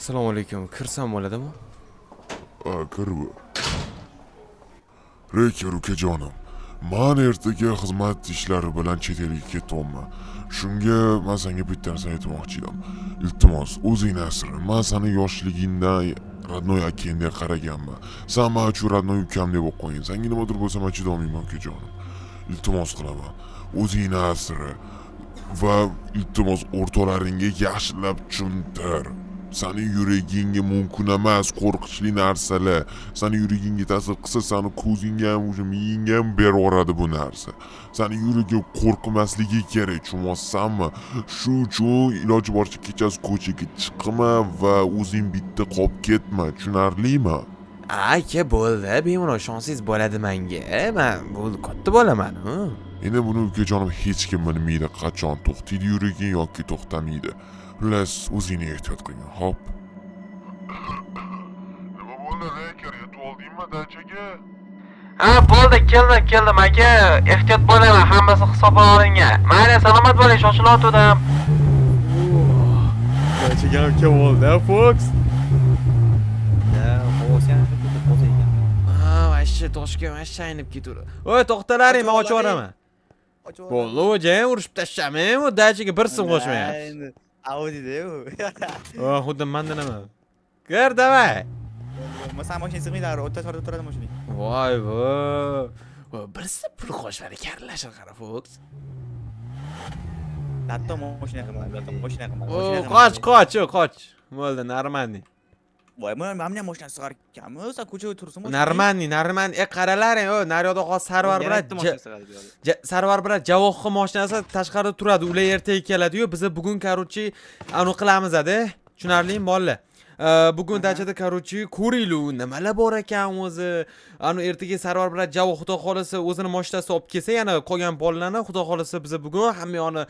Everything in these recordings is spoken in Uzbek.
Assalomu alaykum. Kirsam bo'ladimi? Kir bu. Reker ukajonim. Men ertaga xizmat ishlari bilan chet elga ketyapman. Shunga men senga bitta narsa aytmoqchi edim. Iltimos, o'zingni asra. Men seni yoshligingdan Radnoy akangdek qaraganman. Sen men uchun Radnoy ukamdek bo'lib qo'ying. Senga nimadir bo'lsa men chidolmayman ukajonim. Iltimos qilaman. O'zingni asra va iltimos o'rtalaringga yaxshilab tushuntir. Sening yuragingga mumkin emas qo'rqinchli narsalar. Sening yuragingga ta'sir qilsa, seni ko'zingga ham, o'sha miyingga ham bervoradi bu narsa. Sening yuragingga qo'rqmasligi kerak, tushunmaysanmi? Shu uchun iloji boricha kechasi ko'chaga chiqma va o'zing bitta qolib ketma, tushunarlimi? Aka bo'ldi, bemalol ishonsangiz bo'ladi menga. Men bo'ldi, katta bo'laman. Endi buni ukajonim hech kim bilmaydi, qachon to'xtaydi yuraging yoki to'xtamaydi. Xullas, o'zingni ehtiyot qilgin, hop. Nima bo'ldi, Reker? Yetib oldingmi dachaga? Ha, bo'ldi, keldim aka. Ehtiyot bo'laman, hammasi hisobga olingan. Mayli, salomat bo'ling, shoshilayotgandim. Dachaga ham kim bo'ldi, Fox? Vashcha toshga vashcha aynib ketadi. Voy, to'xtalaring, men ochib yuboraman. Bo'ldi, o'jang urishib tashlamaymi? U dachaga bir sim qo'shmayapti. Audi'da-yu. Xuddi mendan emas. Kir, davay. Masam mashina sig'maydi, o'rta torda turadi mashina. Voy, voy. Birisi pul qo'shmadi, karlashir qara, Fox. Latto mashina qilmadi, latto mashina Qoch, qilmadi. qoch. Bo'ldi, normalniy. Voy, men ham mashina sig'ar ekanmi? O'sa ko'chada tursin. Normalniy. Qaralaring, naryoqda hozir Sarvar bilan Javohxi mashinasi tashqarida turadi. Ular ertaga keladi-yu, biz bugun korotchi anu qilamiz-da. Tushunarlimi, bolalar? Bugun dachada korotchi ko'ringlar, nimalar bor ekan o'zi. Anu ertaga Sarvar bilan Javoh xudo xolasa o'zini mashinasi olib kelsa, yana qolgan bolalarni xudo xolasa biz bugun hamma yoni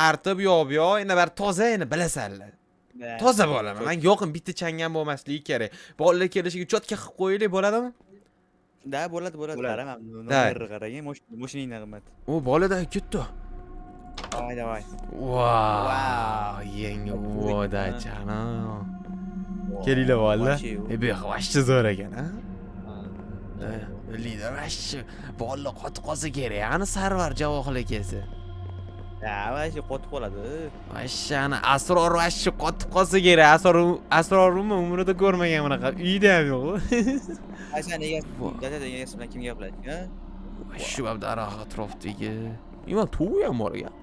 artib, yo'q, endi bir toza, endi bilasanlar. Toza bo'laman. Men yo'qim, bitta changam bo'lmasligi kerak. Bolalar kelishiga cho'tka qilib qo'yaylik, bo'ladimi? Da, bo'ladi. Qaraman. Nomerni qarang, mashinangni qimmat. U bolada ketdi. Davay. Wow, yangi vodachana. Kelinglar bolalar. Bu vashchi zo'r ekan, ha? Lider vashchi. Bolalar qotib qolsa kerak, ani Sarvar Javohlar kelsa. Ha, vashchi qotib qoladi. Vashchani asror vashchi qotib qolsa kerak. Asrorni umrida ko'rmagan bunaqa. Uyda ham yo'q. Aysan egasi bilan kim gaplashdi, ha? Shu yerda arax atrofdagi. Nima to'y ham bor ekan.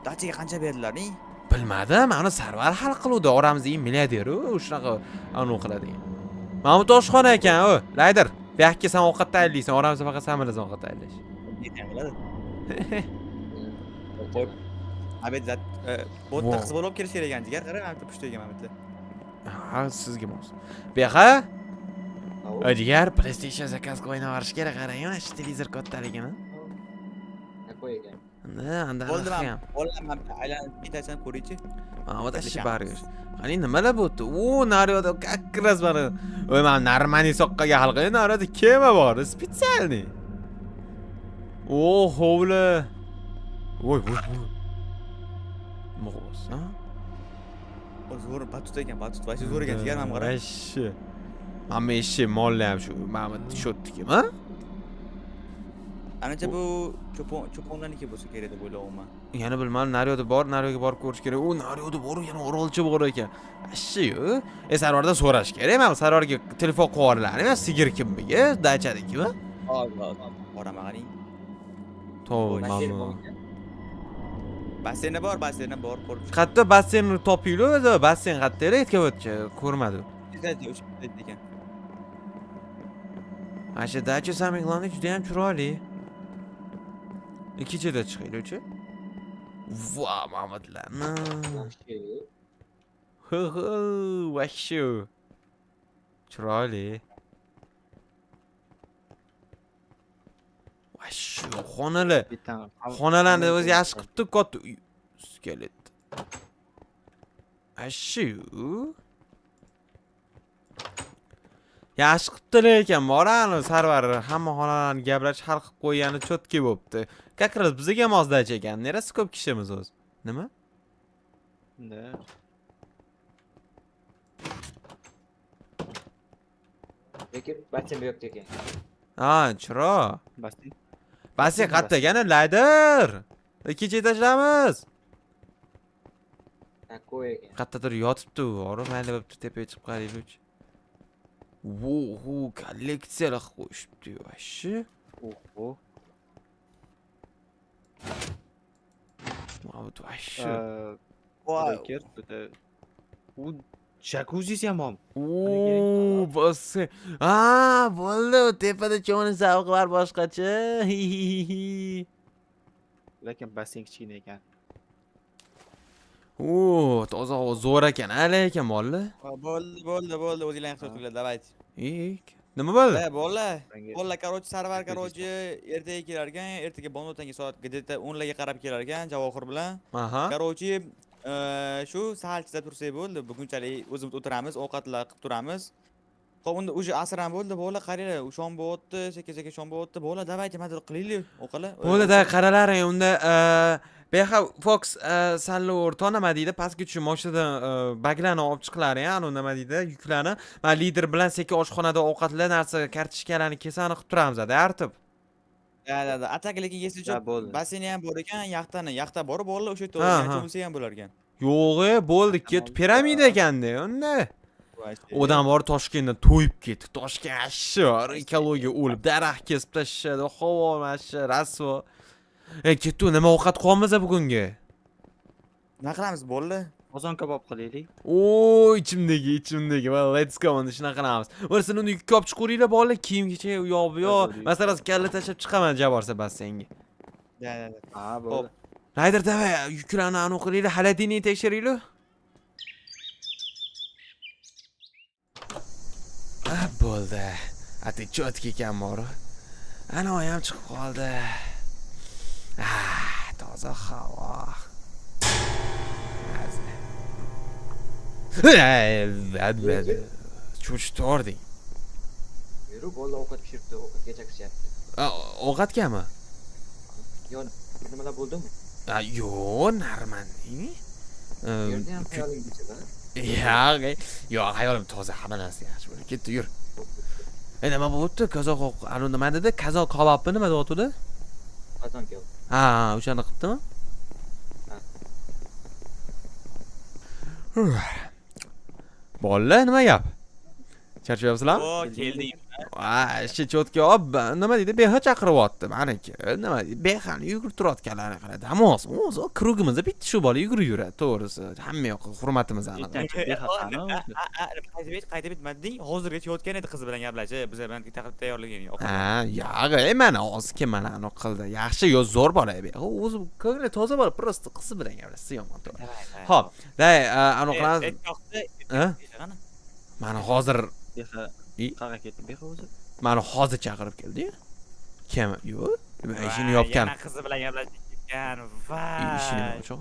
Dachaga qancha berdilar-ni? Bilmadim, ana Sarvar hal qiluvdi. Oramizdagi milliarder u shunaqa anu qiladigan. Mahmud oshxona ekan, o. Layder, bu yoqqa sen ovqat tayyorlaysan, oramizda faqat sen bilasan ovqat tayyorlash. Yetan qiladi. Qo'y. Abed zat botda qiz bo'lib kelish kerak ekan, jigar qarang, bitta pushtaga Mahmudlar. Ha, sizga mos. Bu yoqqa jigar PlayStation zakaz qilib o'ynayverish kerak, qarang, mana shu televizor kattaligini. Qo'y ekan. Bo'ldi, men aylanib ketasan ko'raychi. Вот ashi baryosh. Qani nimalar bo'ldi? Naryoda kakras bor. Voy, men Narmani soqqaga halqay, naryoda kema bor, специальный. Hovli. Voy. Mo'g'uz, ha? Zo'r batut ekan, vashchi zo'r ekan, jigar ham qarang. Vashchi. Hamma ishi mollar ham shu. Mahmud shotdikmi, ha? Anacha bu cho'ponlarniki bo'lsa kerak deb o'ylayapman. Yana bilmadim, naryoda bor, naryoga borib ko'rish kerak. U naryoda bor, yana orolchi bor ekan. Ashshi-yu. Sarvardan so'rash kerak. Men Sarvarga telefon qilaverlar. Men sigir kimmiga, dachadikimi? Boraman qarang. To'g'rimi? Basseni bor, ko'rib. Qayerda basseynni topinglar o'zi, basseyn qayerda etga o'tchi, ko'rmadim. Ekan. Asha dacha samig'lani juda ham chiroyli. Kechada chiqaylik-chi. Va, Mahmudlarni. Vashshu. Chiroyli. Vashshu, xonalar. Xonalarni o'zi yaxshi qilibdi, katta skelet. Ashu. Yaxshi qilibdi ekan, morani Sarvar hamma xonalarni gaplashib hal qilib qo'ygani cho'tki bo'pti. Kakras bizga mosdachi ekan. Nerasi ko'p kishimiz o'zi? Nima? Lekin basseyn bu yoqda ekan. Ha, chiro. Basseyn. Basseyn qayerda ekan? Layder. Kecha tashlamiz. Такой ekan. Qayerdadir yotibdi u. Ora mayli bo'pti, tepaga chiqib qaraylik. Vohu, kolleksiyalar qo'yishibdi vashi. Oho. Mana bu vashi. Voy, u jakuzi ham bor. Oo, basseyn. Ha, bo'ldi. Tepada cho'ni zavqlar boshqacha. Lekin basseyn kichkina ekan. Oo, toza zo'r ekan, lekin molli. Bo'ldi, o'zinglar yaxshi o'tinglar, давайте. Nima bo'ldi? Bo'ldi, короче, sarvar, короче, ertaga kelar ekan, ertaga bonotanga soat где-то 10 larga qarab kelar ekan, Javohir bilan. Aha. Короче, shu sahar chizib tursak bo'ldi. Bugunchalik o'zimiz o'tiramiz, ovqatlar qilib turamiz. Xo'p, unda уже asr ham bo'ldi, bo'ldi, qaranglar, u shom bo'lyapti, sekin shom bo'lyapti. Bo'ldi, давайте madad qilaylik, o'qila. Bo'ldi-da, qaralaring, unda Beha Fox sallo'r nima deydi? Pastga tushib mashinadan baglarni olib chiqilar, anu nima deydi? Yuklarni. Men lider bilan sekin oshxonada ovqatlar narsa, kartochkalarni kesani qilib turamiz-da, artib. Da. Atak lekin esicha basseyni ham bor ekan, yaxta bor, bo'ldi, o'sha yerda Aha. o'ynashimsa ham bo'lar ekan. Yo'q, bo'ldi, ketdi. Piramida ekanda, unda. Odam bor Toshkentdan to'yib ketdi. Toshkent ashyor, ekologiya o'lib, daraxt kesib tashladi, havo mashi, rasvo. Ketdi, nima ovqat qolmasa bugunga? Nima qilamiz, bo'ldi? Qozon kabob qilaylik. Oo, ichimdagi. Well, let's go. Endi shunaqa qilamiz. O'rsini uni yukka olib chiqaringlar, bolalar, kiyim-kecha u yoq bu yoq. Masalan, kalla tashlab chiqaman Jaborsa basseynga. Da. Ha, bo'ldi. Rayder, davay, yuklarni anu qilinglar, xolodilnikni tekshiringlar. Bo'ldi. Ati chotga ekan bor. Ana ham chiqib qoldi. Toza havo. Cho'chitording. Yurib, bo'ldi, ovqat pishiribdi, ovqatga chaqiryapti. Ovqatgami? Yo, nimalar bo'ldimi? Yo'q, narmandingmi? Yerda ham xayolingizda. Yo'q, hayolim toza, hamma narsa yaxshi bo'ldi. Ketdi, yur. Nima bo'pti? Qozoq, anu nima dedi? Qozoq kabobmi nima deyotdi? Qozon kabob. Ha, o'shani qilibdimi? Bolalar, nima gap? Charchyapsizlarmi? O, keldik. Ishi cho'tga olib, nima deydi? Beha chaqiryapti. Meniki, nima deydi? Behani yugurib turayotganlarni qara. Damos, o'zi krugimizda bitta shu bola yugurib yuradi, to'g'risi. Hamma yoqqa hurmatimiz aniq. Qayta bitmading. Hozirgacha yotgan edi qiz bilan gaplashib, biz bilan tayyorlagan yo'q. Yo'q, mana hozirki mana aniq qildi. Yaxshi, yo zo'r bola edi. O'zi ko'ngli toza bola, prosta qiz bilan gaplashsa yomon to'g'ri. Xo'p, day, aniq qilamiz. Mana hozir Qaga ketdi beha o'zi? Mani hozir chaqirib keldi-yu. Kim? Yo'q. Ishini yopgan. Yana qiz bilan gaplashib ketgan. Va. Ishini ochib.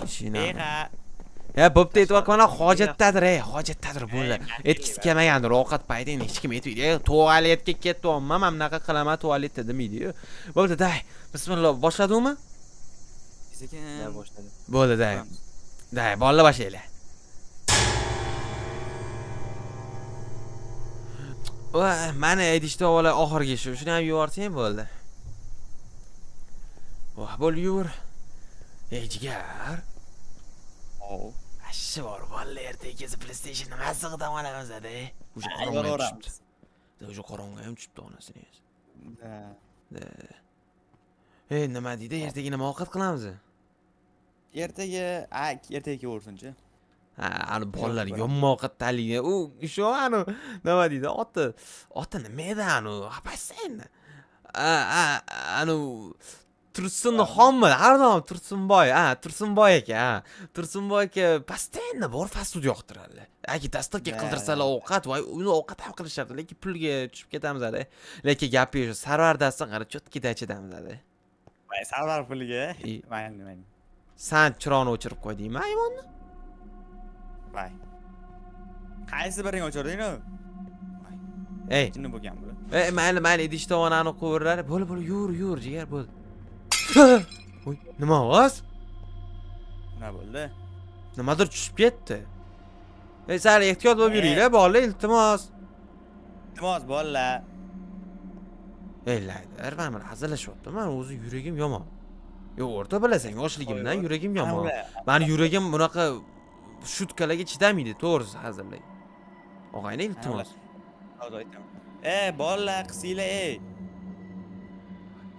Ishini. Beha. Bo'pti, e'tibor qilmana, hojatdadir, hojatdadir bo'ldi. Etkisi kelmagandir, ovqat paydini hech kim aytmaydi. Tualetga ketyapman, men bunaqa qilaman, tualetda demaydi-yu. Bo'ldi, day. Bismillah, boshladingmi? Sekin boshladi. Bo'ldi, day. Day, bolalar boshlaylar. Mana aytishdi ola oxirgi shu. Shuni ham yuborsang bo'ldi. Voh, bo'l yur. Jigar. Ashi bor, bolalar ertaga PlayStation nima sig'ida olamiz-da. O'sha qorong'i tushibdi. O'sha qorong'i ham tushibdi onasini. Nima deydi? Ertaga nima ovqat qilamiz? Ertaga ko'rsinchi. Ani bolalar yomma ovqat tanlaydi. U shu anu nima deydi? Oti nima edi anu? Basseyn. Anu Tursunni xonmi? Har Tursunboy. Tursunboy aka. Tursunboy aka basseynda bor fast food yoqtiradi. Aka dasturga qildirsalar ovqat, voy, uni ovqat ham qilishadi, lekin pulga tushib ketamiz-da. Lekin gapi shu sarvardasan, qara cho'tkida ichidamiz-da. Voy, sarvar puliga. Mayli. San chiroqni o'chirib qo'ydingmi, ayvonni? Voy. Qaysi biring o'chirding-ku? Jinni bo'lgan bu. Mayli, idishda onani qo'yirlar. Bo'l, yur, jigar, bo'l. Voy, nima ovoz? Nima bo'ldi? Nimadir tushib ketdi. Sal ehtiyot bo'lib yuringlar, bolalar, iltimos. Iltimos bolalar. Laydar, men bilan hazillashyaptim. Men o'zi yuragim yomon. Yo'q, o'rta bilasan, yoshligimdan yuragim yomon. Meni yuragim bunaqa shutkalarga chidamaydi, to'g'risi hazillang. Og'ayni, iltimos. Hozir aytaman. Bolalar, qisinglar,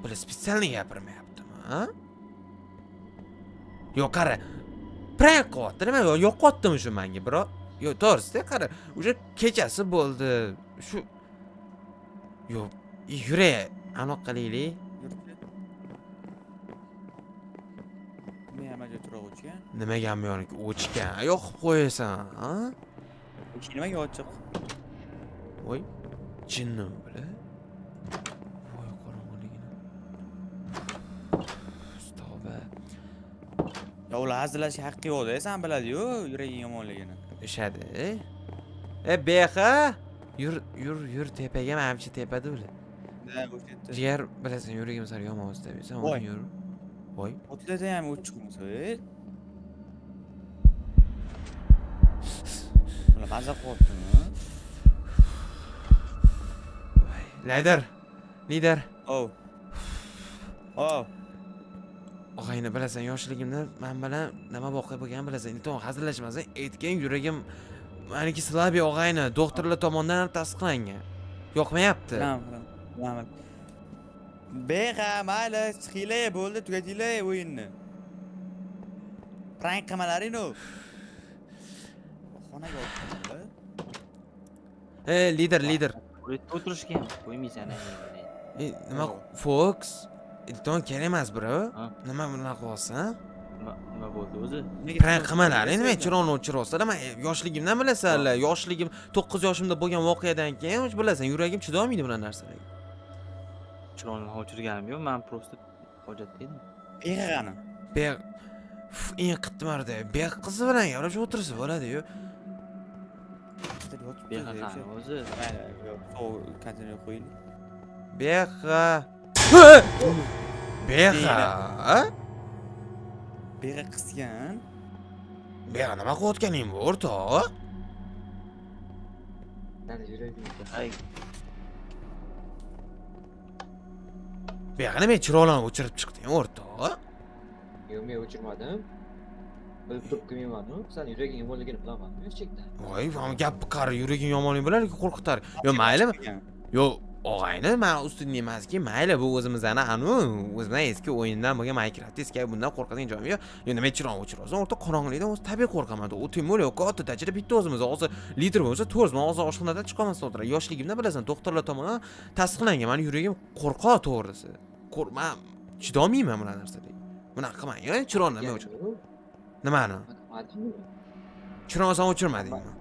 Bular spesialni gapirmayaptimi, ha? Yo'q, qara. Prank qilyapti, nima yo'qotdimi shu menga, bro? Yo'q, to'g'risi, qara. O'sha kechasi bo'ldi. Shu Yo'q, yuray, aniq qilaylik. Nima o'chiroq o'chgan? Nimaga hamyoniga o'chgan? Yoqib qo'yasan, ha? Eshik nimaga ochiq? Voy, jinnimi bular? Voy, qorong'iligini. Tavba. Ya ular hazillashga haqqi yo'q-da, sen biladi-yu, yuraging yomonligini. Ishadi. Bexa, yur tepaga, menimcha tepada ular. Da, o'sha yerda. Jigar, bilasan, yuragim sal yomon o'stabisan, Voy. o'zing yur. Voy. Otlarda ham o'chiqmasa, Ular maza qilyaptimi? Lider. Oh. Og'ayni, bilasan, yoshligimda men bilan nima voqea bo'lgan bilasan. Iltimos hazillashmasan, aytgan yuragim meniki slabiy og'ayni, doktorlar tomonidan ham tasdiqlangan. Yoqmayapti. Bilaman. Bexa, mayli, chiqinglar, bo'ldi, tugatinglar o'yinni. Prank qilmalaring-ku. Xonaga o'tdilar. Lider. O'tirishga ham qo'ymaysan Nima Fox? Iltimos kerak emas, bro. Ha? Nima bunaqa qilyapsan? Nima bo'ldi o'zi? Prank qilmalaring, nima chiroqni o'chirasizlar? Men yoshligimdan bilasizlar, yoshligim 9 yoshimda bo'lgan voqeadan keyin bilasan, yuragim chidolmaydi bunaqa narsalarga. Chiroqni o'chirganim yo'q, men prosta hojatda edim. Bexa qani? Eng qitmarda beq qizi bilan gaplashib o'tirsa bo'ladi-yu. Bexa qani o'zi? So'g konteynerga qo'ying. Bexa. Bexa. Bexa qisgan. Bexa nima qilayotganing bu, o'rtoq? Nari yuragim. Ay, Bexa nima chiroqlarni o'chirib chiqding, o'rtoq? Yo'q, men o'chirmadim. Bilib turib qilmayman-ku. Sen yuraging yomonligini bilaman-ku, hech chekda. Voy, gap qari yuraging yomonlik bilan qo'rqitar. Yo, maylimi? Yo, og'ayni, men ustunni emaski, mayli, bu o'zimizdan o'zimizdan eski o'yindan bo'lgan Minecraft eski bundan qo'rqadigan joyim yo'q. Yo, nima chiroq o'chirasan? O'rta qorong'ilikdan o'zi tabiiy qo'rqaman. U temur yo'q, katta tajriba bitta o'zimiz hozir litr bo'lsa, to'g'ri, men hozir oshxonadan chiqolmasdan o'tiradi. Yoshligimda bilasan, doktorlar tomonidan tasdiqlangan. Meni yuragim qo'rqoq to'g'risi. Men chidolmayman bunaqa narsaga. Bunaqa qilmang, chiroqni nima o'chir? Nimani? Chiroqni o'chirmadingmi?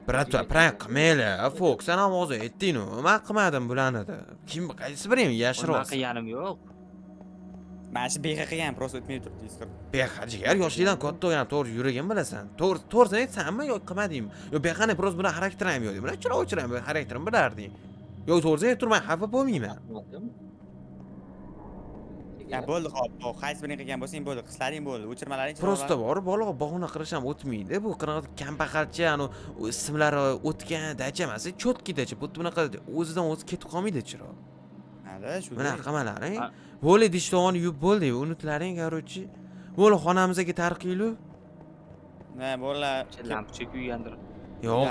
Bratva, prank qilmaylar. Fox, sen ham hozir aytding-ku. Men qilmadim bularni. Kim qaysi biring yashirib? unaqa qilganim yo'q. Mana shu bexa qilgan, prosta o'tmay turibdi, eskir. Bexa jigar yoshlikdan katta bo'lgan, to'g'ri yuragim bilasan. To'g'risini aytsanmi yo qilmadingmi? Yo bexani prosta buni xarakterim yo'q. Buni chiroq o'chiraman, xarakterim bilarding. Yo to'g'risini ayttirmay xafa bo'lmayman. Ya bo'ldi, xo'p, qaysi birini qilgan bo'lsang bo'ldi, qislaring bo'ldi, o'chirmalaring Prosta bor, bola bahona qilish ham o'tmaydi. Bu qanaqa kambag'alcha, ismlari o'tgan dacha emas, cho'tkidacha, bu bunaqa o'zidan o'zi ketib qolmaydi chiroq. Hada, shu. Mana qilmalaring. Ha. Bo'li idish tovoni yuvib bo'ldi, unutlaring, qarochi. Bo'li xonamizga tarqiylu. Ne, bolalar. Lampochka kuygandir. Yo'q,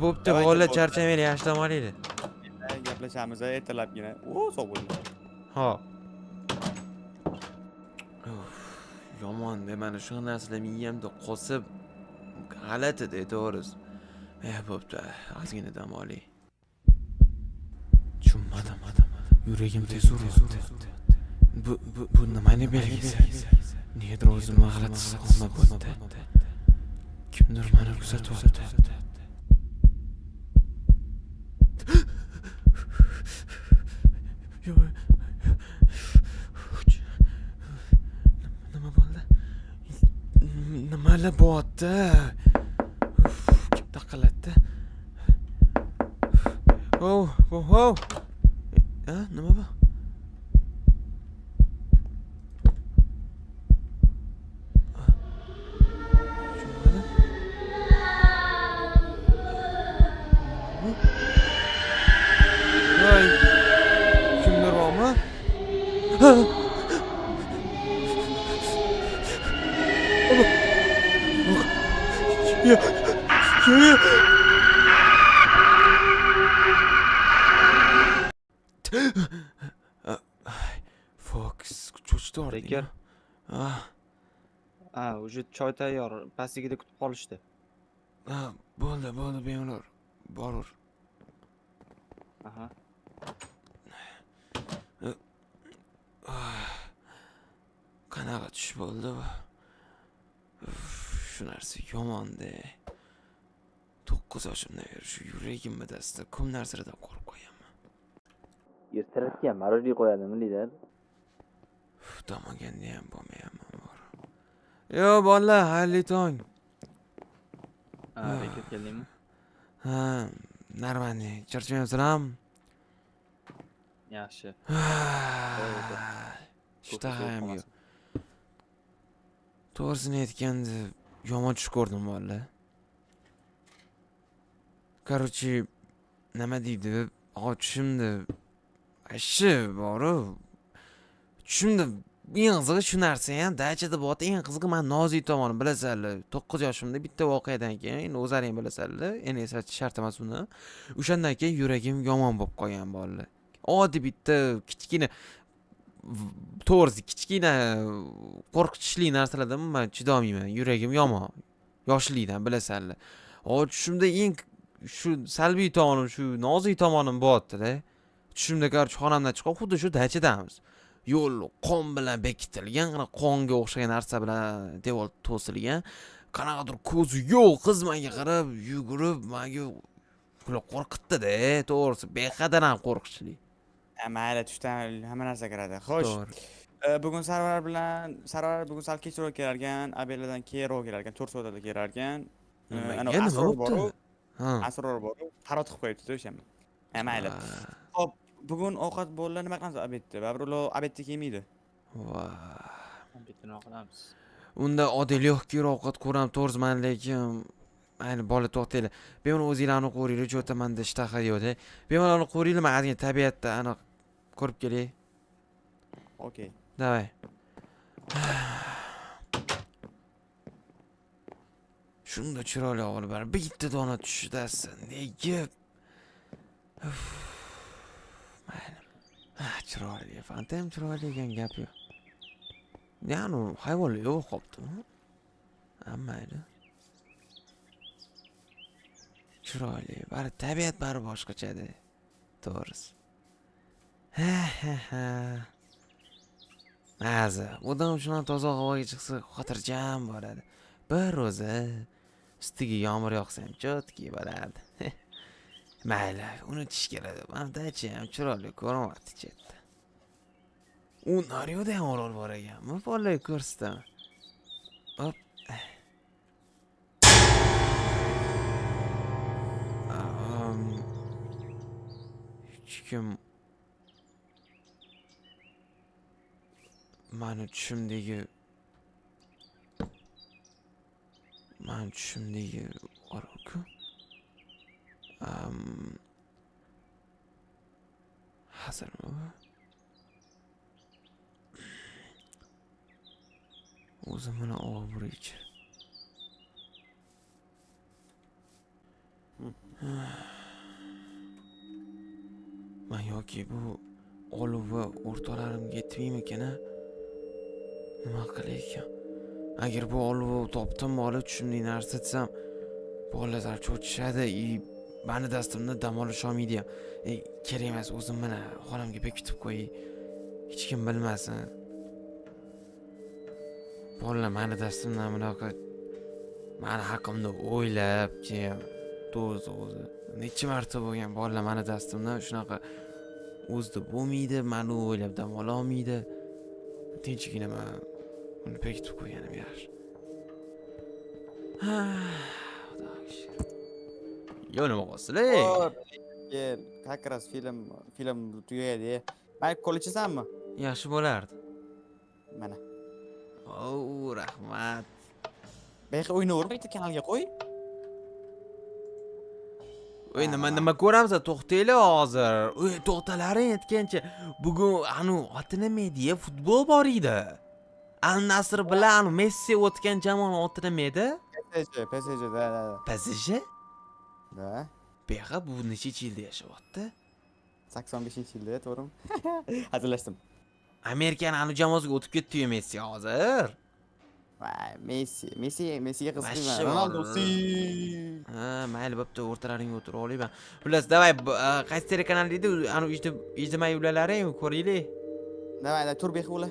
bo'pti, bolalar charchamaylik, yashlamaylik. Gaplashamiz, ertalabgina. Sog' bo'ling. Ha. Yomon, mana shu narsalar miyamda qosib g'alati-da, to'g'risi. Bo'pti, ozgina dam oling. Tushunmadim. Yuragim tez uryapti. Bu nimani belgisi? Nimadir o'zimni g'alati his qilmayapti. Kimdir meni kuzatyapti. Nima bo'ldi? Nimalar bo'pti? Kim taqalatdi? Nima bu? Fox cho'chdi ording. Bekir. Ah, Уже choy tayyor. Pastligida kutib qolishdi. bo'ldi, bemalol. Borur. Aha. Qanaqa tush bo'ldi bu? Shu narsa yomon-da. 9 yoshimdan beri shu yuragim midasida ko'p narsalardan qo'rqib qo'yaman. Ertalabga marojniy qo'yadimi lider? Tomoganda ham bo'lmayapman bor. Yo, bolalar, xayrli tong. Bekir keldingmi? Ha, nормально. Charchamayapsizlarmi? Yaxshi. Ishtaham yo'q. To'g'risini aytganda yomon tush ko'rdim bolalar. Короче, nima deydi? Tushimda ashi boru. Tushimda eng qizig'i shu narsa ham dachada bo'ti eng qizig'i men nozik tomoni bilasizlar. 9 yoshimda bitta voqeadan keyin o'zlaring bilasizlar. Endi eslatish shart emas uni. O'shandan keyin yuragim yomon bo'lib qolgan bolalar. Oddiy bitta kichkina to'g'risi kichkina qo'rqinchli narsalardan men chidolmayman. Yuragim yomon. Yoshlikdan bilasizlar. Tushimda eng shu salbiy tomonim, shu nozik tomonim bo'tdi-da. Tushimda qarshi xonamdan chiqib, xuddi shu dachadamiz. Yo'l qon bilan bekitilgan, qonga o'xshagan narsa bilan devor to'silgan. Qanaqadir ko'zi yo'q qiz menga qarab, yugurib, menga qo'rqitdi-da, to'g'risi, bexadan ham qo'rqinchli. Mayli, tushdan hamma narsa kiradi. Xo'sh, bugun Sarvar bugun sal kechroq kelar ekan, Abeladan keyinroq kelar ekan, 4 soatda kelar ekan. Ana Nima Asror bo'pti? bor-ku, Ha. Asror bor-ku, qarot qilib qo'yibdi-da o'shanni. Mayli. Xo'p, bugun ovqat bolalar nima qilamiz obedda? Baribir ular obedda kelmaydi. Voy. Bitini qilamiz. Unda oddiy lehkir ovqat ko'ram, to'g'risman, lekin ayni bola to'xtanglar. Bemalol o'zinglarni qo'ringlar, jo'ta menda ishtaha yo'q-da. Bemalol qo'ringlar, men ozgina tabiatda aniq ko'rib kelay. Okey. Davay. Shunda chiroyli o'g'il bar. Bitta dona tushdasin. Nega? Mayli. Chiroyli. Fantam chiroyli degan gap yo'q. Ya'ni hayvonlar yo'q qolibdi. Mayli. Chiroyli. Bari tabiat bari boshqacha-da. To'g'risi. Maza, odam shundan toza havoga chiqsa xotirjam bo'ladi. Bir o'zi ustiga yomg'ir yoqsa ham chotki bo'ladi. Mayli, unutish kerak. Manda-chi ham chiroyli ko'rinyapti chetda. U naryoda ham orol bor ekanmi? Bolalar ko'rsataman. Hop. Hech kim mani tushimdagi orolku. Hazilmi bu? O'zimni og'riqchi. Men yoki bu olov va o'rtalarimga yetmaymikan? Nima qilay ekan? Agar bu olov topdim, olib tushimli narsa desam, bolalar cho'chishadi, mani dastimda dam olish olmaydi ham. Kerak emas, o'zim mana xonamga bekitib qo'yay. Hech kim bilmasin. Bolalar mani dastimdan bunaqa mani haqimda o'ylab, keyin o'zi necha marta bo'lgan bolalar mani dastimdan shunaqa o'zida bo'lmaydi, mani o'ylab dam ola olmaydi. Tinchgina men uni bekitib qo'yganim yaxshi. Yo, nima qilasizlar? Kel, как раз film tugaydi. Mayli, qo'l ichasanmi? Yaxshi bo'lardi. Mana. Rahmat. Beqi o'ynaver, bitta kanalga qo'y. Oy, nima ko'ramiz? To'xtanglar hozir. Oy, to'xtalaring aytgancha. Bugun oti nima edi? Futbol bor edi. Al Nasr bilan Messi o'tgan jamoa oti nima edi? PSG, da. PSG? Da. Beha bu necha yilda yashayapti? 85-yilda, to'g'rimi? Hazillashdim. Amerikani jamoasiga o'tib ketdi-yu Messi hozir. Voy, Messiga Vashshi qiziqmayman. Ronaldo bor. si. Ha, mayli, bo'pti, o'rtalaringga o'tirib olayman. Xullas, davay, qaysi telekanal edi? Ijtimoiy ulalaring ko'ringlar. Давай, tur behula.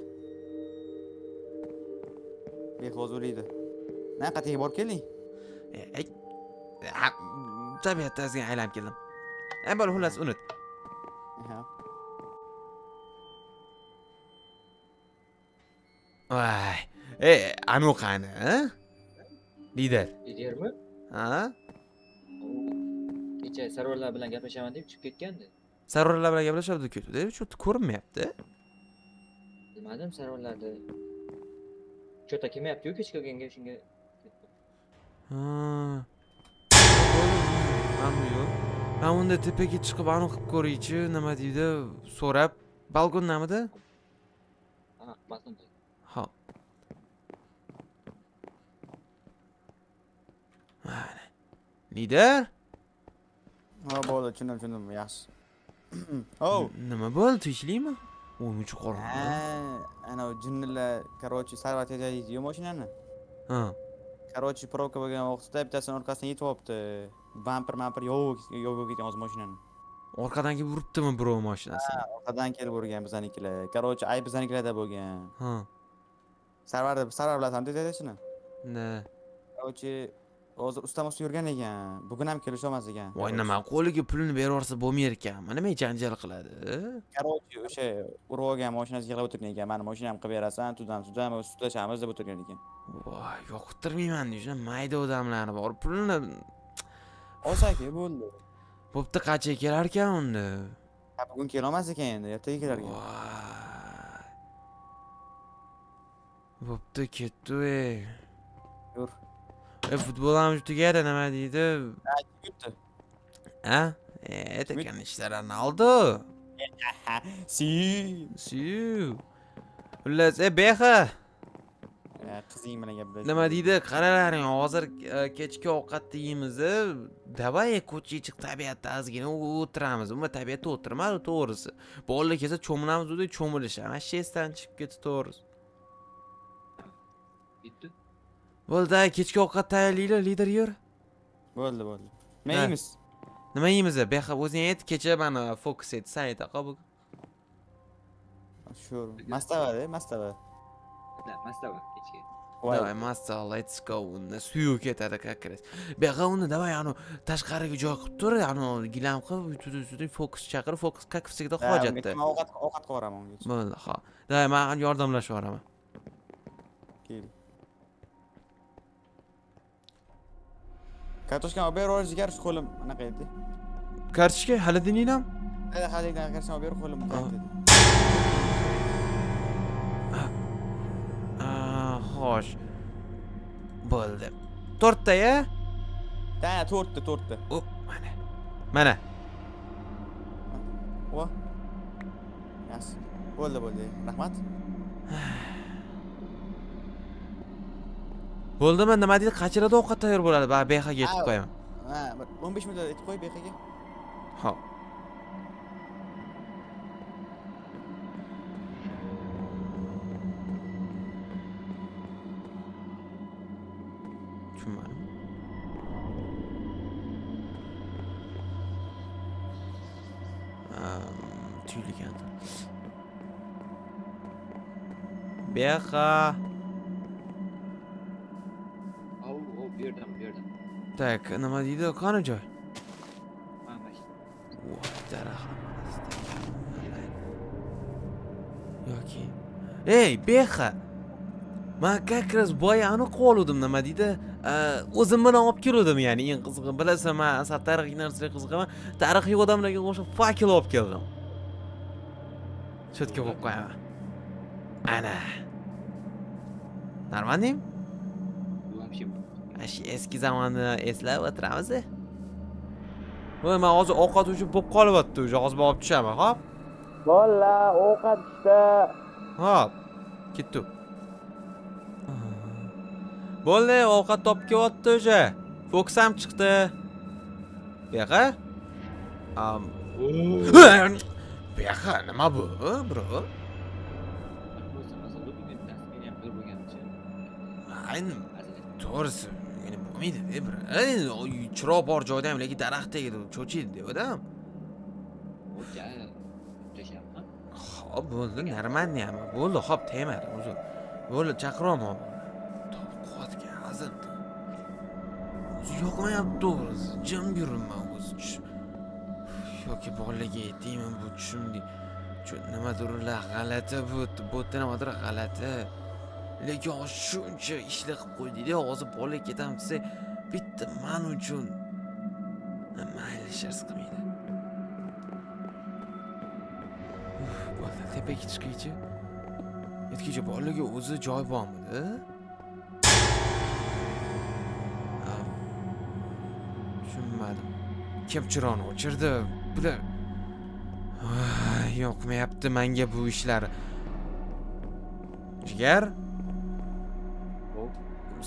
Behoz o'laydi. Naqatiga borib keling. Tabiatda ozgina aylanib keldim. Bo'ldi, xullas, unut. Aha. Voy. Qani? Lider. Lidermi? Ha? Kecha sarvarlar bilan gaplashaman deb chiqib ketgandi. Sarvarlar bilan gaplashardi ketdi. Shu ko'rinmayapti. Bilmadim sarvarlarda. Chota kelmayapti-yu kech kelganga shunga. Ha. Yo'q. Men unda tepaga chiqib aniq qilib ko'raychi, nima deydi, so'rab, balkonnamidi? Ha, balkonda. Ha. Mana. Lider? Ha, bo'ldi, tushundim, yaxshi. Oh. Nima bo'ldi, tinchlikmi? O'yinchi qo'rqdim. Ana jinnilar, короче, sarvar tejaydi mashinani. Ha. Короче, пробка bo'lgan vaqtda bittasini orqasidan yetib olibdi. Bumper yo'q ketgan hozir mashinani. Orqadan kelib uribdimi birov mashinasini? Orqadan kelib urgan bizanikilar. Короче, ay bizanikilarda bo'lgan. Ha. Sarvar bilasan tejashini? Ne? Короче, hozir ustama yurgan ekan. Bugun ham kelisholmas ekan. Voy, nima qo'liga pulni berib yuborsa bo'lmayar ekanmi? Nima janjal qiladi? Короче, o'sha urib olgan mashinasiga yig'lab o'tirgan ekan. Mani mashinamni qilib berasan, tudam, sutlashamiz deb o'tirgan ekan. Voy, yoqtirmayman deyishni, mayda odamlarni bor. Pulni Olsak bo'ldi. bo'pti, qancha kelar ekan unda? Bugun kelolmas ekan endi, ertaga kelar ekan. Voy. Bo'pti, ketdi ey. Yur. Futbol ham tugadi, nima deydi? Yutdi. Ha? Tekan ishlar Ronaldo. Si. Siu. Xullas, beha. Qizing bilan gaplashib. Nima deydi? Qaralaring, hozir kechki ovqatni yeymiz. Davay ko'chaga chiq, tabiatda ozgina o'tiramiz. Umuman tabiatda o'tirmadi, to'g'risi. Bolalar kelsa cho'milamiz, o'zi cho'milish. Mana shesdan chiqib ketdi, to'g'risi. Bitti. Bo'ldi, kechki ovqat tayyorlaylar, lider yur. Bo'ldi. Nima yeymiz? Nima yeymiz? Beha o'zing ayt, kecha mana fokus et, sen ayt, qabul. Shu, mastava. Da, mastava kechga. Давай, massa, let's go. Unda suyu ketadi, как раз. Beha uni davay tashqariga joy qilib tur, gilam qilib, fokus chaqir, fokus как всегда hojatda. Ovqat qilib yuboraman unga. Bo'ldi, ha. Davay, men yordamlashib yuboraman. Kel. Kartoshka olib ber, jigar shu qo'lim anaqa edi. Kartochka hali diningam? Hali kartoshka olib ber, qo'lim anaqa edi. Xo'sh. Bo'ldi. 4 ta ya? Da, 4 ta. O, mana. O. Yaxshi. Bo'ldi. Rahmat. Bo'ldimi? Nima deydi? Qachirada ovqat tayyor bo'ladi? Behaga yetib qo'yaman. Ha, 15 minutda yetib qo'y behaga. Xo'p. Tushunmadim. Tuyulgan. Beha. Bu yerdan. Tak, nima deydi? Qani joy? Mana shu. Voy, daraxt. Yoki. Ey, beha. Men как раз boya aniq qoldim, nima deydi? O'zim bilan olib keldim, ya'ni eng qizig'i, bilasan, men asal tarixiy narsalarga qiziqaman. Tarixiy odamlarga o'xshab fakil olib keldim. Cho'tka qo'yib qo'yaman. Ana. Normalmi? Bu ham shu. Eski zamonni eslab o'tiramiz. voy men hozir ovqat uchun bo'lib qolyapti уже hozir borib tushaman hop Bolla, ovqat ishda. hop ketdi bo'ldi ovqat topib kelyapti уже fokus ham chiqdi bu yoqqa bu yoqqa nima bu bro ayni to'g'risi meni bo'lmaydi bro chiroq bor joyda ham lekin daraxt tagida cho'chiydi odam hop bo'ldi нормально ham bo'ldi hop tegmadi o'zi bo'ldi chaqiryapman quvvatga hazil o'zi yoqmayapti to'g'risi jim yuribman o'zi yoki bolaga aytaymi bu tushimdek nimadir g'alati bo'tda nimadir g'alati lekin hozir shuncha ishlar qilib qo'ydingda hozir bolaga ketaman desa bitta man uchun mayli hech narsa qilmaydi bo'ldi tepaga chiqaychi aytguncha bolaga o'zi joy bormidi tushunmadim kim chiroqni o'chirdi bular yoqmayapti menga bu ishlar jigar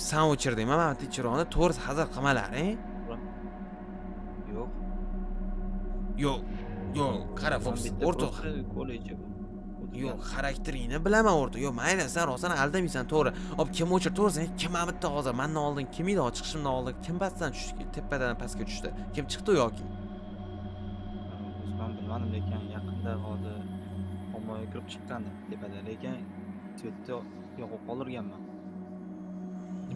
sen o'chirdingmi mana bu chiroqni to'g'risi hazil qilmalaring yo'q yo'q qara fokus o'rtoq yo'q xarakteringni bilaman o'rtoq yo'q mayli sen rostdan aldamaysan to'g'ri ob kim o'chirdi to'g'risi kim bitta hozir mandan oldin kim edi hozir chiqishimdan oldin kim pastdan tushdi tepadan pastga tushdi kim chiqdi yoki man bilmadim lekin yaqinda hozir ommaga kirib chiqqandi tepada lekin svetda yoqib qoldirganman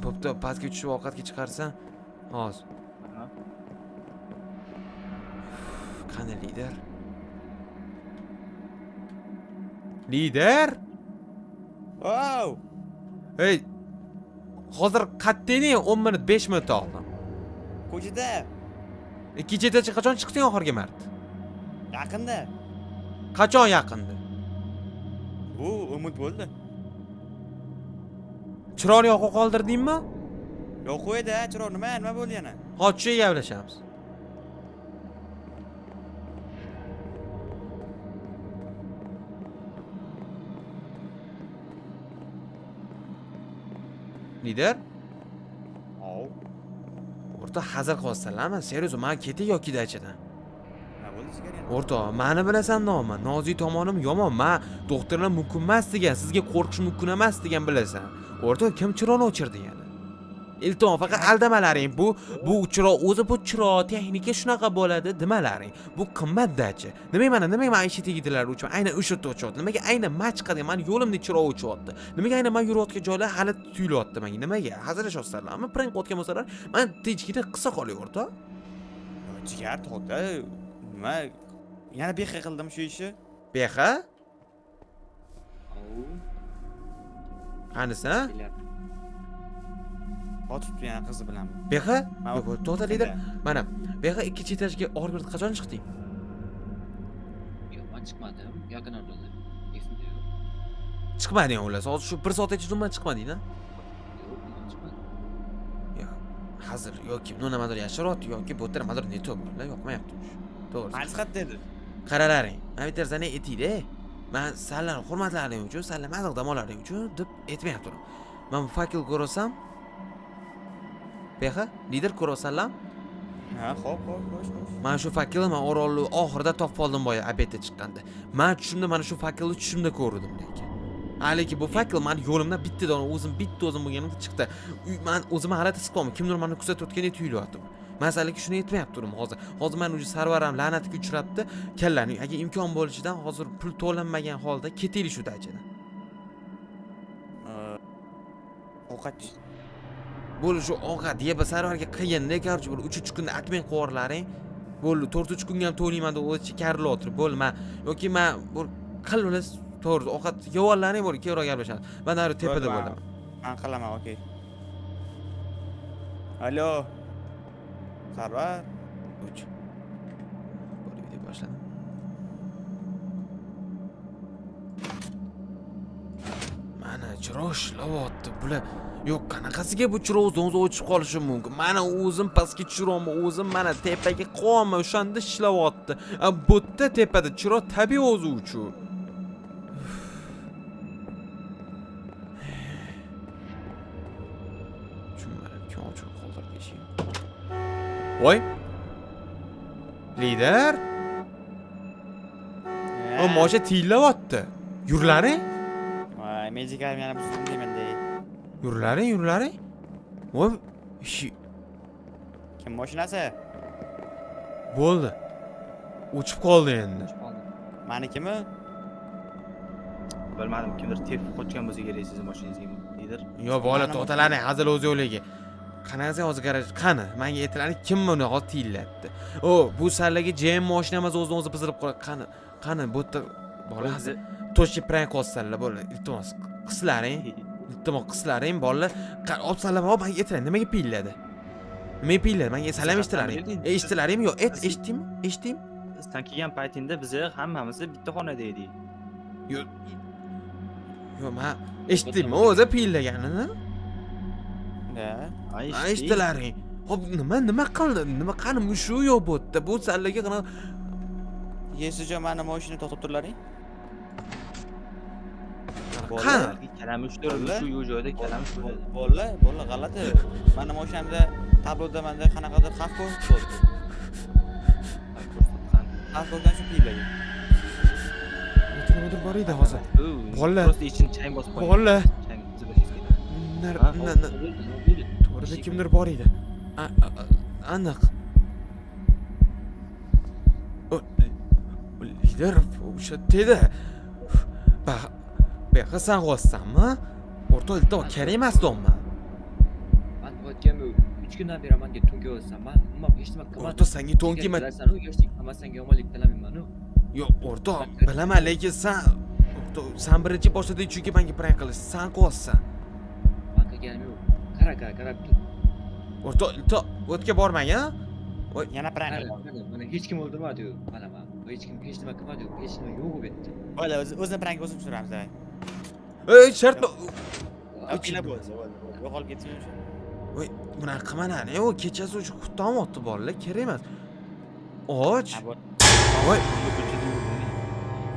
bo'pti pastga tushib ovqatga chiqarsan hozir qani lider lider Wow! hey hozir qatdingni 10 minut 5 minut oldin Ko'chada. kechacha qachon chiqding oxirgi marta Yaqinda. qachon yaqinda Bu umid bo'ldi. chiroqni yoqib qoldirdingmi Yo'q qo'yda, chiroq nima bo'ldi yana? hozir tushib gaplashamiz lider Ov. o'rta hazil qilyapsanlarmi serios man ketay yoki dachadan Nima bo'ldi sizga yana? o'rtoq mani bilasan nomi nozik tomonim yomon man doktorlar mumkin emas degan sizga qo'rqish mumkin emas degan bilasan o'rtoq kim chiroqni o'chirdi yana iltimos faqat aldamalaring bu chiroq o'zi bu chiroq texnika shunaqa bo'ladi demalaring bu qimmat dachi nimaga man ishi tegdilar uchun aynan o'sha yerda o'chyapti nimaga aynan man chiqadigan mani yo'limda chiroq o'chyapti nimaga aynan man yurayotgan joylar hali tuyulyapti menga nimaga hazillashyapsizlarmi prank qilayotgan bo'lsalar man tinchgina qilsa qolay o'rtoq Jigar to'xta. Nima? Yana bexa qildim shu ishni. bexa qanisi Otibdi yana qizi bilan. bexa Ma- yo'q to'xta lider mana bexa ikkinchi etajga orbit qachon chiqding Yo'q, men chiqmadim. Yaqin orada. Esimda yo'q. chiqmading xullas hozir shu 1 soat ichida umuman chiqmading-da Yo'q, men chiqmadim. yo'q hazil yoki nimadir yashiryapti yoki bu yerda nimadir neto bo'ldi yoqmayapti to'g'ri Malsqat dedi. qaralaring man bitta narsani aytayda man sizlarni hurmatlaring uchun sizlarni mazaq damolaring uchun deb aytmayapman man bu fakil ko'rsam bexa lider ko'rsanlar Ha, xo'p, xo'sh. mana shu fakilni man orolni oxirida topib oldim boya obedga chiqqanda man tushimda mana shu fakilni tushimda ko'rdim lekin lekin bu fakil mani yo'limdan bitta dona bitta o'zim bo'lganimda chiqdi man o'zimni g'alati his qilyapman kimdir mani kuzatayotgandek tuyulyapti masalaki shuni aytmayaptirim hozir man уже sarvaram la'natga uchrabdi kallani agar imkon bo'lishidan hozir pul to'lanmagan holda ketaylik shu dachadan Ovqat. bo'ldi shu ovqat yeb sarvarga qilganda короче bir 3 kunda akmen qo'rlaring bo'ldi 4-3 kunga ham to'layman deb o'zicha karla o'tirib bo'ldi man yoki man bir qil ulas to'g'ri ovqat yeb olalaring bo'ldi keyinroq gaplashamiz man nari tepada bo'laman Men qilaman, okey. Alo. Sarvar. uch bo'lib deb boshladim mana chiroq ishlayapti. Bular yo'q, qanaqasiga bu chiroq o'zi o'chib qolishi mumkin? Mana o'zim pastga chiroqmi, o'zim mana tepaga qo'ymi, o'shanda ishlayapti. Bu yerda tepada chiroq tabiiy o'zi uchun. Voy. Lider. O mo'sha tiylayapti. Yurlaring? Voy, mejikarim yana buzdim deymanda. Yurlaring. Voy, Kim mashinasi? bo'ldi. O'chib qoldi endi. Menikimi? Bilmadim, kimdir tepib qochgan bo'lsa kerak sizni mashinangizga. Lider. Yo, bola to'talaring, hazil o'z yo'liga. Qanaqasi hozir garaj? Qani? Menga aytlaring, kim buni hozir tiylatdi? O, bu sallaga JM mashinamiz o'zini buzilib qoldi. Qani, bu yerda bolasi to'shib prank qilsalar, bola. Iltimos, qislaring, bolalar. Olib salama, olib menga aytlaring, nimaga piyladi? Nimaga piyladi? Menga salam eshitdilaring. Eshitdilaringmi? Yo'q, eshitdingmi? Sen kelgan paytingda biz hammamiz bitta xonada edik. Yo'q, men eshitdimmi o'zi piylaganini? Eshitdilaring. Hop, nima qildi? Nima qani mushu yo'q bu yerda? Bu sallaga qana Yesijo mana mashina to'xtab turlaring. qani? Kalamushdir, shu yo'q joyda kalamush bo'ladi. Bolla g'alati. Mana mashinamda tabloda menda qanaqadir xavf ko'rsatdi. Xavf ko'rgan shu piylagan. Nimadir bor edi hozir. Bolla. Prosta ichini chang bosib qo'ygan. Bolla. Chang bosib ketgan. To'g'rida kimdir bor edi. Aniq. Lider o'sha dedi. Beqa sen qo'ysanmi? O'rta ilto kerak emas domma. Men aytganman, 3 kundan beri menga tunga o'tsam, men hech nima qilmadim. O'rta senga to'nkiman. Bilasan, yoshlik qilmasang yomonlik qilaman-ku. Yo'q, o'rta, bilaman, lekin sen birinchi boshlada chunki menga prank qilish, sen qo'ysan. Men qilganim yo'q. Qarab tur. O'rta, ilto o'tga bormang, ha? Yana prank. Mana hech kim o'ldirmadi-yu. Mana hech kim hech nima qilmadi-yu. Hech nima yo'q bu yerda. Bola o'zini prank bo'lsin tushiramiz davay. Ey, shart. Ochila bo'lsa, yo'qolib ketsin shu. Voy, bunaqa qilmanglar. O kechasi o'sha xutamotdi bolalar, kerak emas. Och. Voy,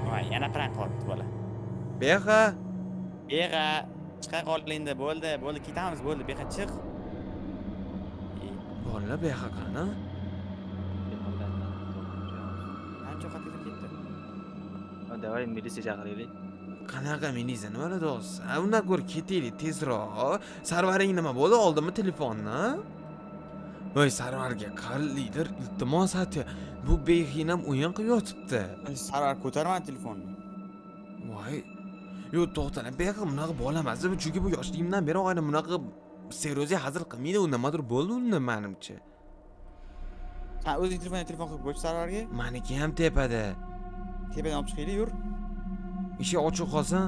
Voy, yana prank qilyapti bola. beqa. Chiqa qoldingda, bo'ldi, ketamiz, bo'ldi, beqa chiq. Bolalar beqa qani? Ancha qattiq ketdi. Davay militsiya chaqiraylik. Qanaqa meniza nima bo'ladi? Undan ko'ra ketaylik tezroq. Sarvaring nima bo'ldi? Oldimmi telefonni? Voy, sarvarga qal lider, iltimos atya. Bu bexinam o'yin qilib yotibdi. Sarvar ko'tarmadi telefonni. Voy. Yo'q, to'xtalar, beqa bunaqa bo'lamas. Chunki bu yoshligimdan beri oyna bunaqa seryo'ziy hazil qilmaydi. U nimadir bo'ldi unda menimcha. Sen o'zing telefon qilib qo'y sarvarga. Meniki ham tepada. Tepadan olib chiqaylik, yur. Eshik ochiq qolsin.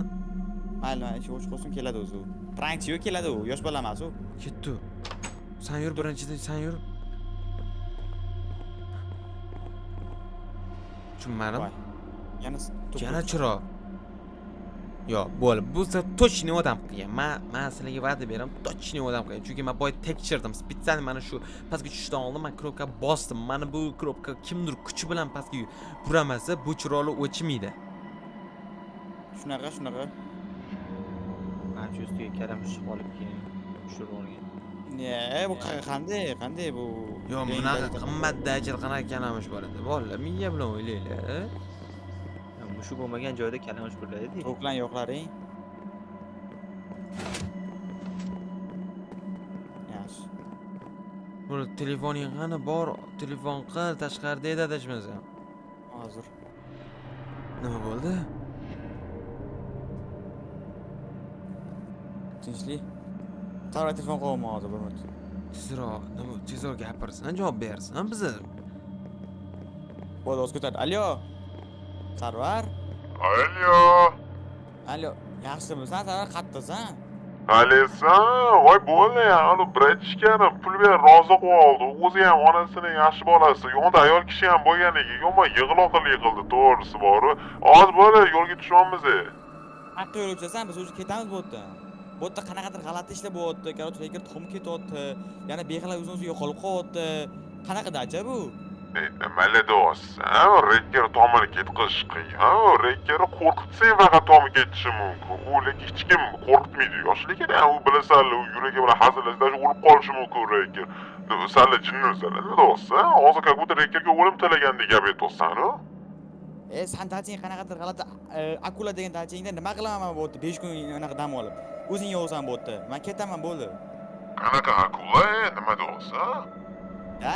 Mayli, eshik ochiq qolsin, keladi o'zi. Prankchi keladi u, yosh bola emas u. Ketdi. Sen yur birinchidan, sen yur. Tushunmadim. Yana chiroq. Yo'q, bo'ldi. Bu точный odam qilgan. Men sizlarga va'da beraman, точный odam qilgan. Chunki men boy tekshirdim. Spitsiyal mana shu pastga tushishdan oldin men knopka bosdim. Mana bu knopka kimdir kuchi bilan pastga buramasa, bu chiroqlar o'chmaydi. Shunaqa. Mana shu ustiga kalamush olib keyin tushirib olgan. Bu qanday bu? Yo'q, bunaqa qimmat dajil qanaqa kalamush bo'ladi. Bolalar miya bilan o'ylaylar. Mushuk bo'lmagan joyda kalamush bo'ladi. To'klan yo'qlaring. Yaxshi. Bu telefoning qani bor? Telefon qil, tashqarida edi adashmasam. Hozir. Nima bo'ldi? Tinchlik. Sarvar telefon qo'yma hozir bir minut. Tezroq gapirsin, javob bersin bizni. Bo'ldi, o'z ko'tardi. Alyo. Sarvar. Alyo, yaxshimisan? Sarvar qattiqsan? Alisan, voy bo'ldi ya, uni bratishkanim pul berib rozi qildi. O'zi ham onasining yaxshi bolasi, yonida ayol kishi ham bo'lganiga yomon yig'loqli qildi, to'g'risi bor. Hozir bo'ldi, yo'lga tushamiz. haqqa yo'l o'chasan, biz o'zi ketamiz bu yerdan. Bu yerda qanaqadir g'alati ishlar bo'lyapti, korot reker tom ketyapti, yana behalar o'zini yo'qolib qolyapti. Qanaqa dacha bu? Nimali do'stsan? Reker tomini ketqish qiyin. Reker qo'rqitsang faqat tomi ketishi mumkin. U lekin hech kim qo'rqitmaydi yoshligida. U bilasan, u yuragi bilan hazillashda o'lib qolishi mumkin reker. Salla jinnsan, do'stsan. Hozir как будто rekerga o'lim tilagandek gap aytyapsan-ku. San daching qanaqadir g'alati akula degan dachingda nima qilaman bu yerda 5 kun anaqa dam olib. O'zing yo'qsan bu yerda. Men ketaman bo'ldi. Qanaqa akula? Nima do'stsan? Ha,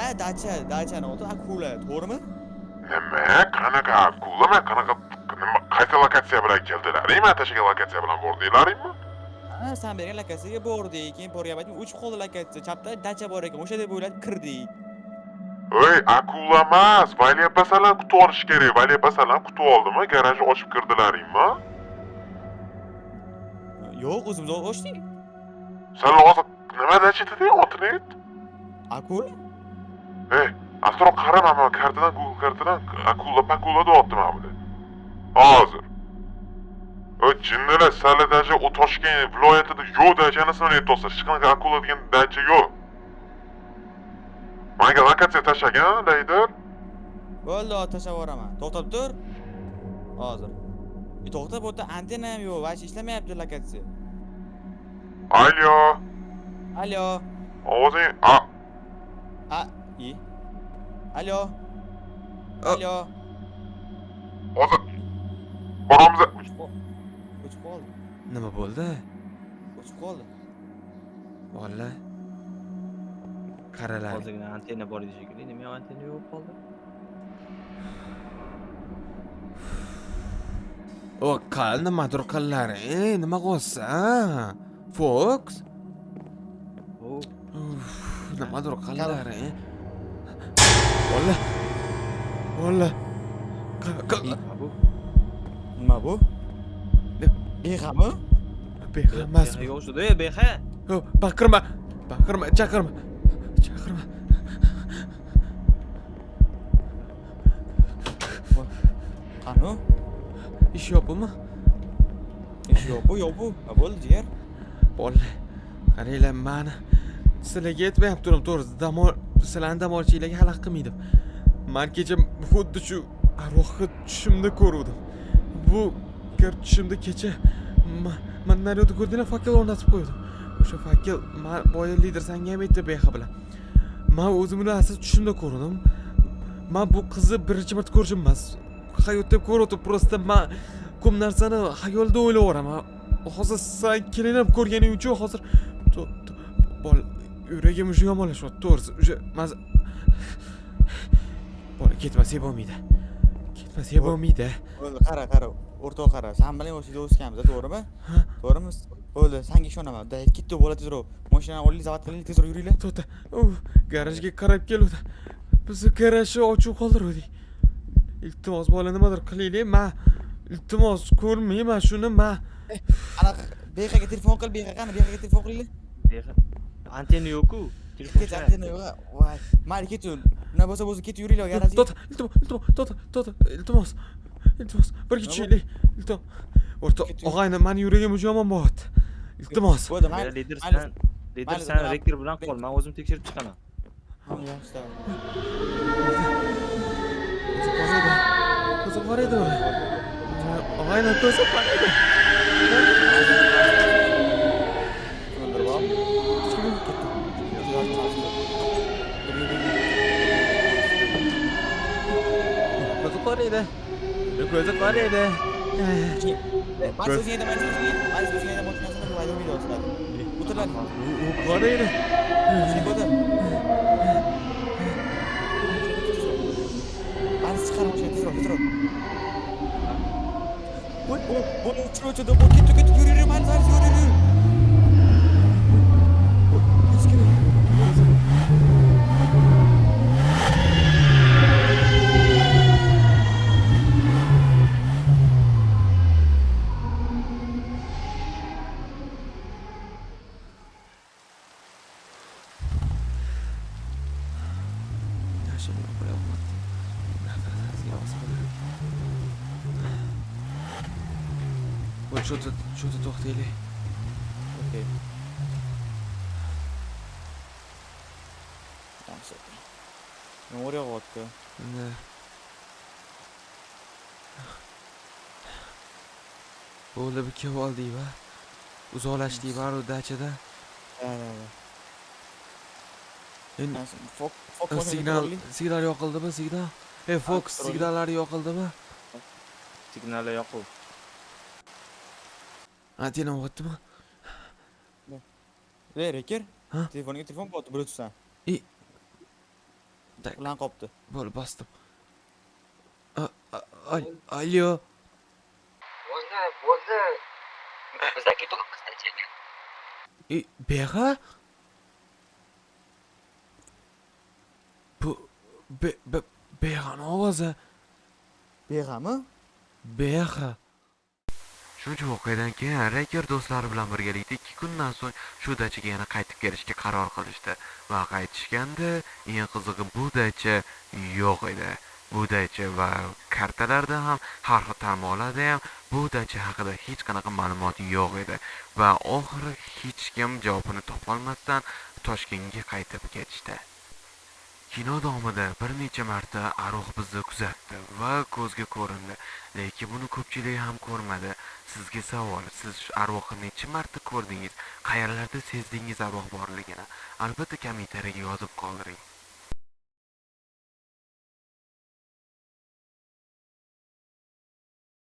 dachani o'ti akula, to'g'rimi? Nima? Qanaqa akula? Men qanaqa nima qaysi lokatsiya bilan keldilaring? Men tashaga lokatsiya bilan bordinglaringmi? Ha, sen bergan lokatsiyaga bordik. Keyin borgan uchib qoldi lokatsiya. Chapda dacha bor ekan. O'sha deb o'ylab kirdik. Ey, akula emas. Valiya basalan kutib olish kerak. Valiya basalan kutib oldimi? Garajni ochib kirdilaringmi? Yo'q, o'zimiz ochdik. Sen hozir nima dachitding? Otini ayt. Akula? Ey, asro qarama, men kartadan Google kartadan akula deyapti mana buni. Hozir. O jinnilar saladaji o Toshkent viloyatida yo'q dachanisini aytyapsan. Hech qanaqa akula degan dacha yo'q. Menga lokatsiya tashlagan, deydir. Bo'ldi, tashlab yuboraman. To'xtab tur. Hozir. To'xtab o'ta antenna ham yo'q, vash ishlamayapti lokatsiya. Alo. Alo. Ovozing Alo. Alo. hozir boramiz. O'chib qoldi. Nima bo'ldi? O'chib qoldi. Valla. Qaralar. Hozirgina antenna bor edi shekilli. Nima antenna yo'q qoldi? O, qal nimadir qillaring? Nima qilyapsan? Fox? Oh, Nimadir qillaring? Valla. Valla. bu Nima bu? Bexami? Behamas. yo'q shu-da, beha. Yo, baqirma. Chaqirma. Qani? Ish yo'qmi? Ish yo'q bu. Bo'ldi, jigar. Valla. Qaranglar, meni sizlarga aytmayapti turim, to'g'ri. Sizlarning dam olishinglarga xalaqit qilmaydim. Men kecha xuddi shu arvohni tushimda ko'rdim. Bu tushimda kecha men naryoqda ko'rdinglar, fakkel o'rnatib qo'ydim. O'sha fakkel men boya lider senga ham aytdi beha bilan. Men o'zimni asl tushimda ko'rdim. Men bu qizni birinchi marta ko'rishim emas. Hayotda ko'rib просто men ko'p narsani xayolda o'ylayveraman. Hozir sen kelinib ko'rganing uchun hozir yuragim juda yomonlashyapti, to'g'risi. O'sha bola ketmasak bo'lmaydi. Bo'ldi, qara. O'rtoq qara. Sen bilan o'sha do'stkanmiz, to'g'rimi? To'g'rimi? Bo'ldi, senga ishonaman. Dayt ketdi, bo'la tezroq. Mashinani oling, zavat qiling, tezroq yuringlar. To'xta. Garajga qarab keluvdi. Biz garajni ochib qoldirdik. Iltimos bola nimadir qilinglar. Men iltimos ko'rmayman shuni. Men Anaqa behaga telefon qil, qani behaga telefon qilinglar. Beha. Antenna yo'q-ku. Telefon Kecha antena yo'q. Voy, mayli ketun. Nima bo'lsa ketib yuringlar garajga. To'xta. Iltimos. Birga tushaylik. Iltimos. O'rtoq, og'ayni, meni yuragim juda yomon bo'lyapti. Iltimos. Bo'ldi, mayli. Lider mayli, sen rektor bilan qol. Men o'zim tekshirib chiqaman. Yaxshi, tamam. Ko'zi bor edi. Og'ayni ko'zi bor edi. Ko'zi bor edi. Mas o'zingga mashinasini haydolmaydi hozir. O'tirlar. U bor edi. Bo'ldi. Bani chiqar o'sha tezroq. Bo'l, uchiruvchida bo'l, ketdi, yur, mayli, yur. shu to'xtaylik. Okey. Yaxshi. Nima o'ryapti? Endi bo'ldi bir kelib oldik va uzoqlashdik baru dachada. Ha. Endi Fok signal yoqildimi signal? Fox signallari yoqildimi? Signali yo'q. Antena o'tdimi? Reker. Ha? Telefon bo'tdi Bluetoothdan. Tak. Ulan qopdi. Bo'ldi, bosdim. Alo. Bo'ldi. Bizdagi to'qqizta chek. Beha? Bu Behani ovozi. Beg'ami? Beha. Shuncha voqeadan keyin Reker do'stlari bilan birgalikda 2 kundan so'ng shu dachaga yana qaytib kelishga qaror qilishdi va qaytishganda eng qizig'i bu dacha yo'q edi. Bu dacha va kartalarda ham har xil tarmoqlarda ham bu dacha haqida hech qanaqa ma'lumot yo'q edi va oxiri hech kim javobini topolmasdan Toshkentga qaytib ketishdi. Kino davomida bir necha marta Aruh bizni kuzatdi va ko'zga ko'rindi, lekin buni ko'pchilik ham ko'rmadi. Sizga savol, siz Aruhni necha marta ko'rdingiz? Qayerlarda sezdingiz Aruh borligini? Albatta kommentariyaga yozib qoldiring.